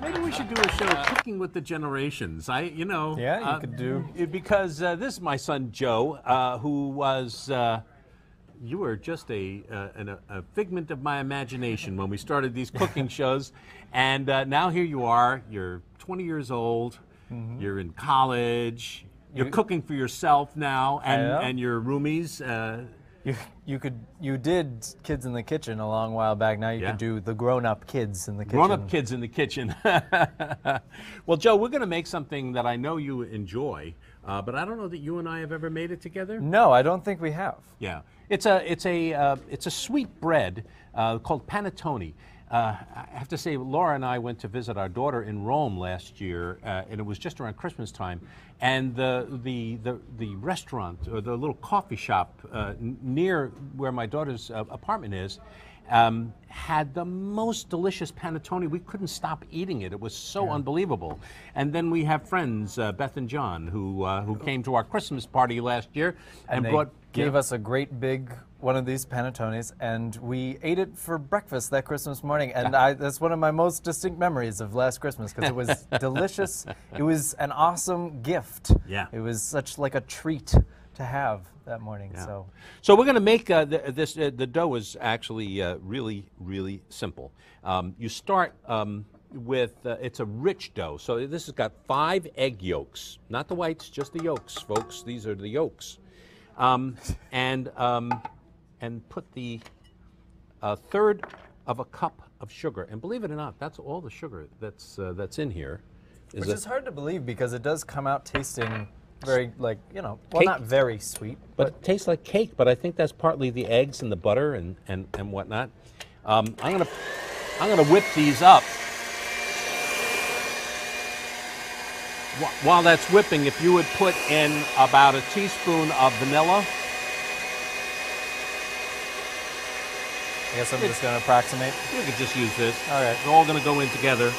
Maybe we should do a show, Cooking with the Generations. Yeah, you could do. Because this is my son Joe, who was. You were just a figment of my imagination when we started these cooking shows, and now here you are. You're 20 years old. Mm-hmm. You're in college. You're cooking for yourself now, and your roomies. You did Kids in the Kitchen a long while back. Now you can do the grown-up kids in the kitchen. Grown-up kids in the kitchen. Well, Joe, we're going to make something that I know you enjoy, but I don't know that you and I have ever made it together. No, I don't think we have. Yeah, it's a sweet bread called panettone. I have to say, Laura and I went to visit our daughter in Rome last year, and it was just around Christmas time. And the restaurant, or the little coffee shop near where my daughter's apartment is, had the most delicious panettone. We couldn't stop eating it. It was so unbelievable. And then we have friends, Beth and John, who came to our Christmas party last year and gave us a great big one of these panettones, and we ate it for breakfast that Christmas morning. And that's one of my most distinct memories of last Christmas, because it was delicious. It was an awesome gift. Yeah. It was such like a treat to have that morning. Yeah. So we're going to make this. The dough is actually really, really simple. You start with it's a rich dough. So this has got 5 egg yolks, not the whites, just the yolks, folks. These are the yolks. And put the 1/3 of a cup of sugar. And believe it or not, that's all the sugar that's in here. Which is hard to believe, because it does come out tasting very, well, not very sweet. But it tastes like cake, but I think that's partly the eggs and the butter and whatnot. I'm gonna whip these up. While that's whipping, if you would put in about a teaspoon of vanilla. I guess I'm just going to approximate. You could just use this. All right. It's all going to go in together.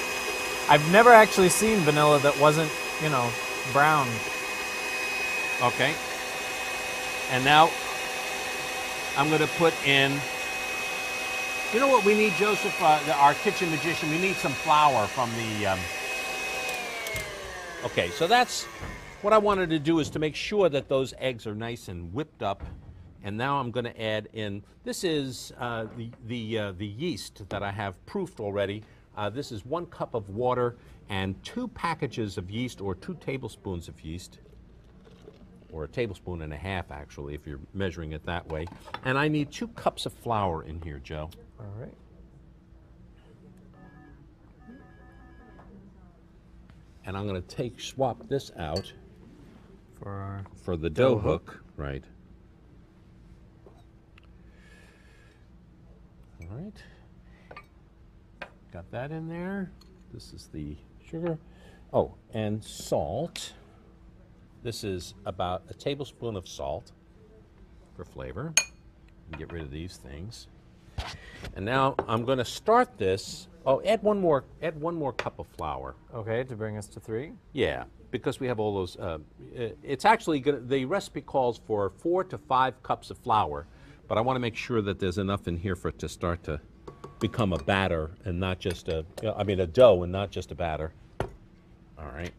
I've never actually seen vanilla that wasn't, brown. Okay. And now I'm going to put in, you know what we need, Joseph, our kitchen magician? We need some flour from the... Okay, so that's what I wanted to do, is to make sure that those eggs are nice and whipped up. And now I'm going to add in, this is the yeast that I have proofed already. This is 1 cup of water and 2 packages of yeast, or 2 tablespoons of yeast, or a tablespoon and a half, actually, if you're measuring it that way. And I need 2 cups of flour in here, Joe. All right. And I'm going to swap this out for the dough hook. Right. All right. Got that in there. This is the sugar. Oh, and salt. This is about a tablespoon of salt for flavor. Get rid of these things. And now I'm going to start this. Oh, add one more cup of flour. Okay, to bring us to 3. Yeah, because we have all those. It's actually the recipe calls for 4 to 5 cups of flour, but I want to make sure that there's enough in here for it to start to become a batter and not just a dough and not just a batter. All right.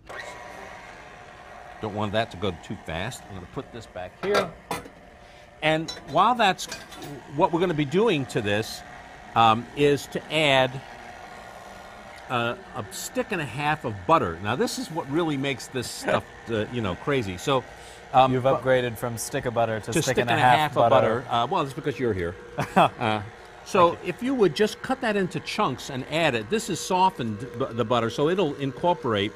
Don't want that to go too fast. I'm going to put this back here. And while that's what we're going to be doing to this, is to add a stick and a half of butter. Now this is what really makes this stuff, crazy. So you've upgraded from stick of butter to stick and a half of butter. Well, it's because you're here. So if you would just cut that into chunks and add it. This is softened, the butter, so it'll incorporate,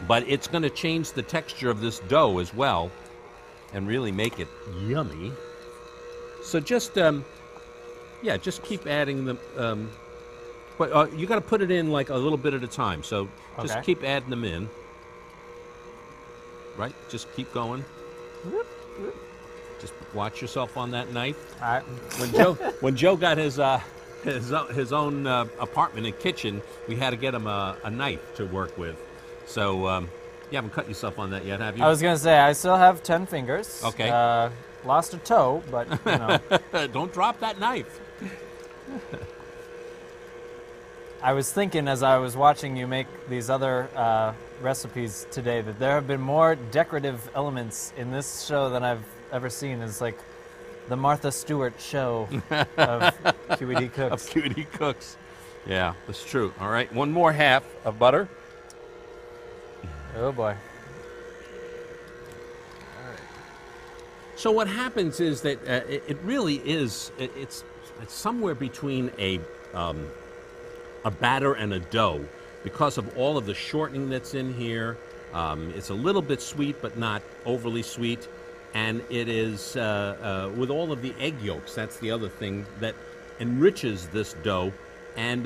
but it's going to change the texture of this dough as well and really make it yummy. So just, just keep adding them. But you got to put it in like a little bit at a time. So just keep adding them in. Right? Just keep going. Just watch yourself on that knife. All right. When Joe got his own apartment and kitchen, we had to get him a knife to work with. So you haven't cut yourself on that yet, have you? I was going to say, I still have 10 fingers. Okay. Lost a toe, but Don't drop that knife. I was thinking as I was watching you make these other recipes today that there have been more decorative elements in this show than I've ever seen. It's like the Martha Stewart show of QED Cooks. Of QED Cooks. Yeah, that's true. All right, one more half of butter. Oh boy. So what happens is that it really is, it's somewhere between a batter and a dough because of all of the shortening that's in here. It's a little bit sweet, but not overly sweet. And it is, with all of the egg yolks, that's the other thing that enriches this dough. And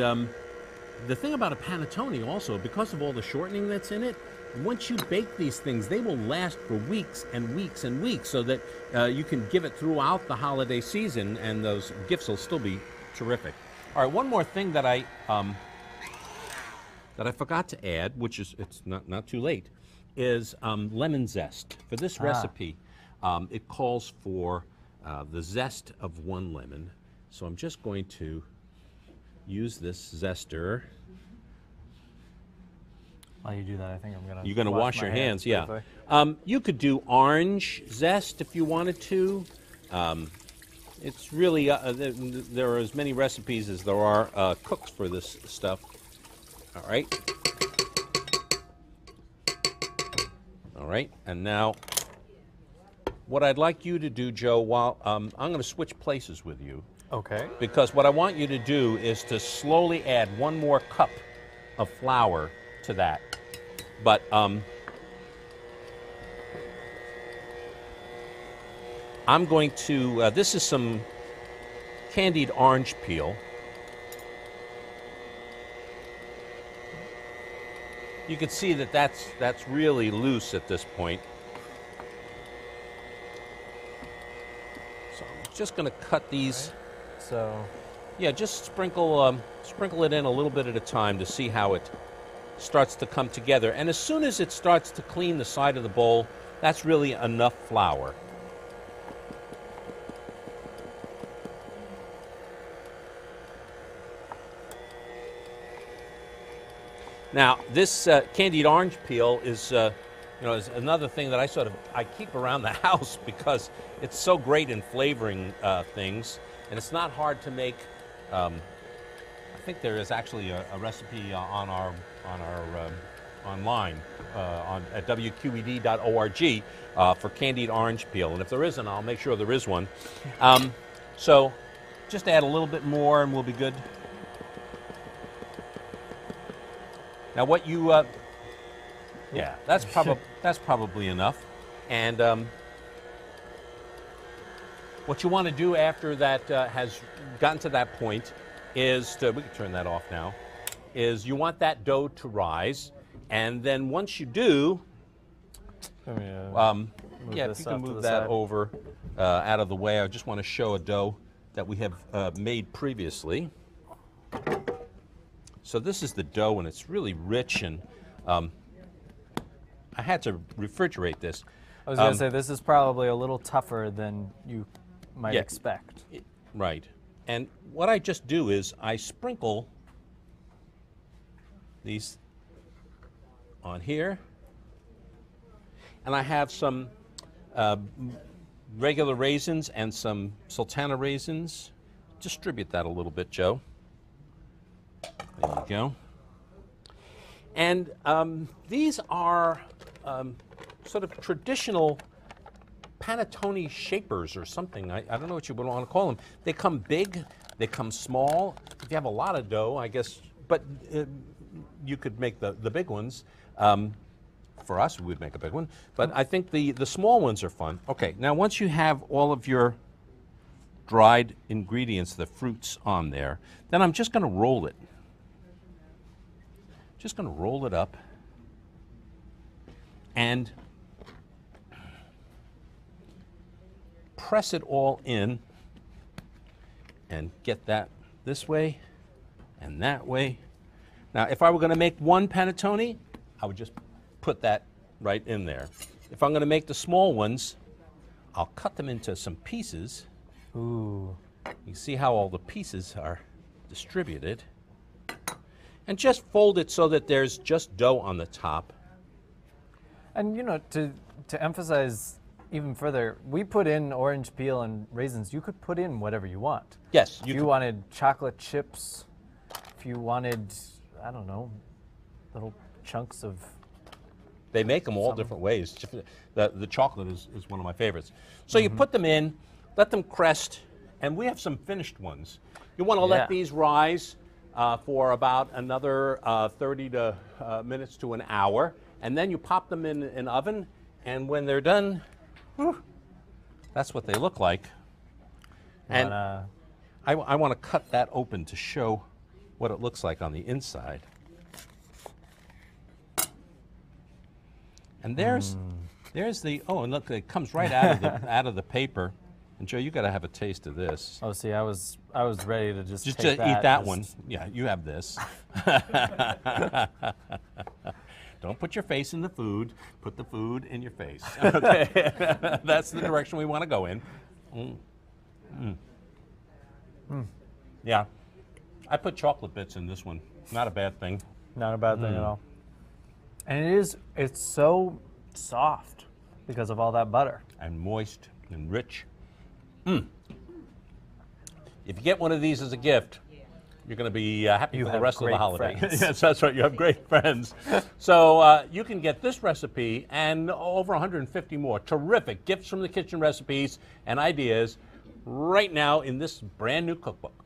the thing about a panettone also, because of all the shortening that's in it, once you bake these things, they will last for weeks and weeks and weeks, so that you can give it throughout the holiday season, and those gifts will still be terrific. All right, one more thing that I forgot to add, which is it's not too late, is lemon zest. For this recipe, it calls for the zest of 1 lemon. So I'm just going to use this zester. While you do that, I think I'm gonna. You're going to wash your my hands, yeah. briefly. You could do orange zest if you wanted to. It's really, there are as many recipes as there are cooks for this stuff. All right. All right, and now what I'd like you to do, Joe, while I'm going to switch places with you. Okay. Because what I want you to do is to slowly add 1 more cup of flour to that. But I'm going to, this is some candied orange peel. You can see that that's really loose at this point. So I'm just going to cut these. So, yeah, just sprinkle it in a little bit at a time to see how it starts to come together. And as soon as it starts to clean the side of the bowl, that's really enough flour. Now, this candied orange peel is, is another thing that I keep around the house because it's so great in flavoring things, and it's not hard to make. I think there is actually a recipe on our online at wqed.org for candied orange peel, and if there isn't, I'll make sure there is one. So, just add a little bit more, and we'll be good. Now, what you, yeah, that's probably enough. And what you want to do after that has gotten to that point is we can turn that off now. Is you want that dough to rise, and then once you do, yeah, if you can move that over out of the way. I just want to show a dough that we have made previously. So this is the dough, and it's really rich, and I had to refrigerate this. I was going to say, this is probably a little tougher than you might expect. Right. And what I just do is I sprinkle these on here, and I have some regular raisins and some sultana raisins. Distribute that a little bit, Joe. There you go. And these are sort of traditional panettone shapers or something. I don't know what you would want to call them. They come big, they come small. If you have a lot of dough, I guess, but you could make the big ones. For us, we would make a big one. But I think the small ones are fun. Okay, now once you have all of your dried ingredients, the fruits on there, then I'm just going to roll it. Just going to roll it up and press it all in and get that this way and that way. Now, if I were going to make one panettone, I would just put that right in there. If I'm going to make the small ones, I'll cut them into some pieces. Ooh. You see how all the pieces are distributed. and just fold it so that there's just dough on the top. And to emphasize even further, we put in orange peel and raisins. You could put in whatever you want. Yes, If you wanted chocolate chips, if you wanted, I don't know, little chunks of. They make them all different ways. The chocolate is one of my favorites. So you put them in, let them crest, and we have some finished ones. You want to let these rise for about another 30 minutes to an hour, and then you pop them in an oven, and when they're done, that's what they look like. And I want to cut that open to show what it looks like on the inside. And there's the, and look, it comes right out of the paper. And Joe, you got to have a taste of this. Oh, see, I was ready to just Just take to eat that one. Yeah, you have this. Don't put your face in the food. Put the food in your face. Okay, that's the direction we want to go in. Yeah, I put chocolate bits in this one. Not a bad thing. Not a bad thing at all. And it's so soft because of all that butter. And moist and rich. If you get one of these as a gift, you're going to be happy for the rest of the holiday. Yes, that's right. You have great friends. So you can get this recipe and over 150 more terrific gifts from the kitchen recipes and ideas right now in this brand new cookbook.